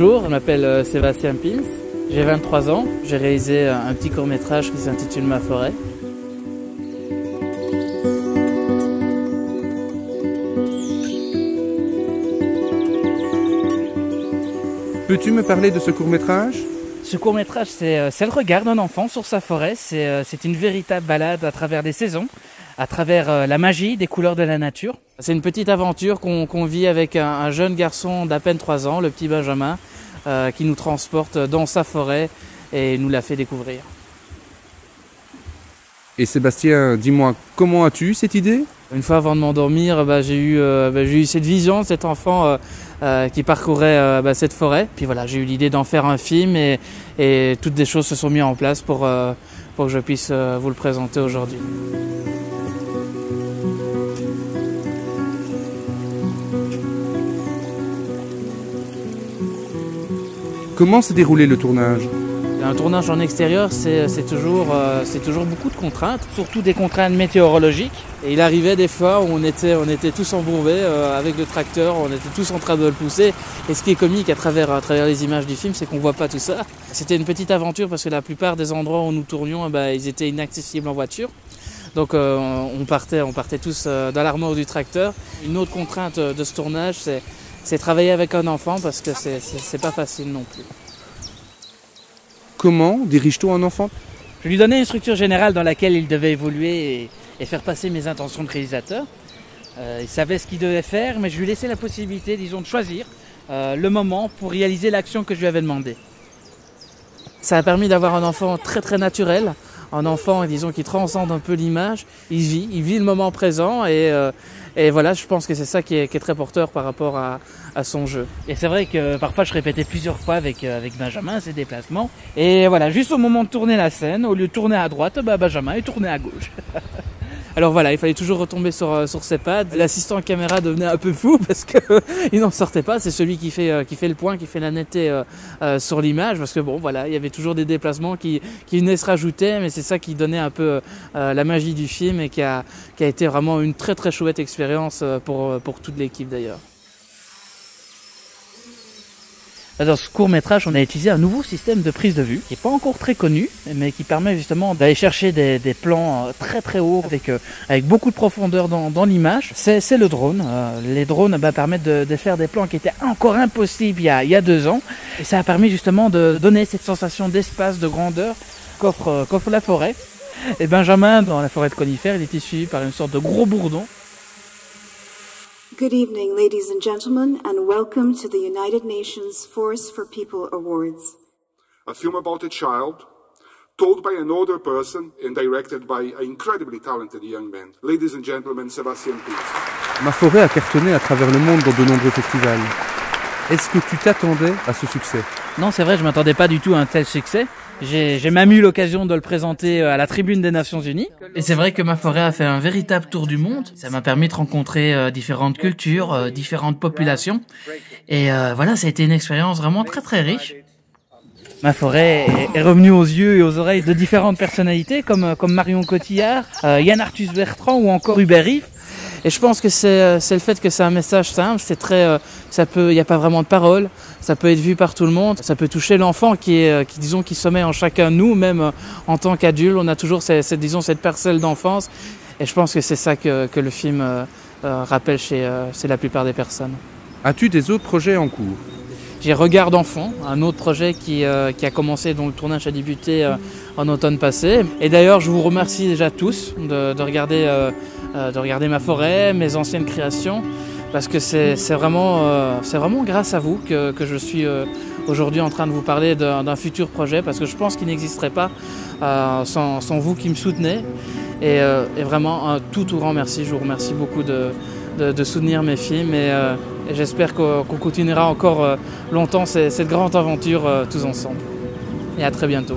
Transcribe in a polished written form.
Bonjour, je m'appelle Sébastien Pins, j'ai 23 ans, j'ai réalisé un petit court-métrage qui s'intitule Ma forêt. Peux-tu me parler de ce court-métrage ? Ce court-métrage, c'est le regard d'un enfant sur sa forêt, c'est une véritable balade à travers les saisons, à travers la magie des couleurs de la nature. C'est une petite aventure qu'on vit avec un jeune garçon d'à peine 3 ans, le petit Benjamin, qui nous transporte dans sa forêt et nous la fait découvrir. Et Sébastien, dis-moi, comment as-tu eu cette idée ? Une fois avant de m'endormir, j'ai eu cette vision de cet enfant qui parcourait cette forêt. Puis voilà, j'ai eu l'idée d'en faire un film et toutes des choses se sont mises en place pour que je puisse vous le présenter aujourd'hui. Comment s'est déroulé le tournage ? Un tournage en extérieur, c'est toujours beaucoup de contraintes, surtout des contraintes météorologiques. Et il arrivait des fois où on était tous embourbés avec le tracteur, on était tous en train de le pousser. Et ce qui est comique à travers les images du film, c'est qu'on voit pas tout ça. C'était une petite aventure parce que la plupart des endroits où nous tournions, ils étaient inaccessibles en voiture. Donc on partait tous dans la remorque du tracteur. Une autre contrainte de ce tournage, c'est travailler avec un enfant parce que c'est pas facile non plus. Comment dirige-t-on un enfant ? Je lui donnais une structure générale dans laquelle il devait évoluer et faire passer mes intentions de réalisateur. Il savait ce qu'il devait faire, mais je lui laissais la possibilité, de choisir le moment pour réaliser l'action que je lui avais demandé. Ça a permis d'avoir un enfant très très naturel, un enfant, qui transcende un peu l'image. Il vit le moment présent et voilà, je pense que c'est ça qui est très porteur par rapport à son jeu. Et c'est vrai que parfois je répétais plusieurs fois avec Benjamin ses déplacements. Et voilà, juste au moment de tourner la scène, au lieu de tourner à droite, Benjamin est tourné à gauche. Alors voilà, il fallait toujours retomber sur ses pattes. L'assistant caméra devenait un peu fou parce qu'il n'en sortait pas. C'est celui qui fait le point, qui fait la netteté sur l'image. Parce que il y avait toujours des déplacements qui venaient se rajouter, mais c'est ça qui donnait un peu la magie du film et qui a été vraiment une très très chouette expérience pour toute l'équipe d'ailleurs. Dans ce court-métrage, on a utilisé un nouveau système de prise de vue qui n'est pas encore très connu, mais qui permet justement d'aller chercher des plans très très hauts avec beaucoup de profondeur dans l'image. C'est le drone. Les drones permettent de faire des plans qui étaient encore impossibles il y a 2 ans. Et ça a permis justement de donner cette sensation d'espace, de grandeur qu'offre la forêt. Et Benjamin, dans la forêt de conifères, il était suivi par une sorte de gros bourdon. Good evening, ladies and gentlemen, and welcome to the United Nations Forest for People Awards. A film about a child, told by an older person and directed by an incredibly talented young man. Ladies and gentlemen, Sébastien Pins. Ma forêt a cartonné à travers le monde dans de nombreux festivals. Est-ce que tu t'attendais à ce succès ? Non, c'est vrai, je ne m'attendais pas du tout à un tel succès. J'ai même eu l'occasion de le présenter à la Tribune des Nations Unies. Et c'est vrai que Ma forêt a fait un véritable tour du monde. Ça m'a permis de rencontrer différentes cultures, différentes populations. Et voilà, ça a été une expérience vraiment très très riche. Ma forêt est revenue aux yeux et aux oreilles de différentes personnalités comme Marion Cotillard, Yann Arthus Bertrand ou encore Hubert Reeve. Et je pense que c'est le fait que c'est un message simple, il n'y a pas vraiment de parole, ça peut être vu par tout le monde, ça peut toucher l'enfant qui sommeille en chacun de nous, même en tant qu'adulte, on a toujours cette parcelle d'enfance. Et je pense que c'est ça que le film rappelle chez la plupart des personnes. As-tu des autres projets en cours ? J'ai Regard d'enfant, un autre projet qui a commencé, dont le tournage a débuté en automne passé. Et d'ailleurs, je vous remercie déjà tous de regarder Ma forêt, mes anciennes créations, parce que c'est vraiment grâce à vous que je suis aujourd'hui en train de vous parler d'un futur projet, parce que je pense qu'il n'existerait pas sans vous qui me soutenez. Et vraiment un tout grand merci. Je vous remercie beaucoup de soutenir mes films et j'espère qu'on continuera encore longtemps cette grande aventure tous ensemble. Et à très bientôt.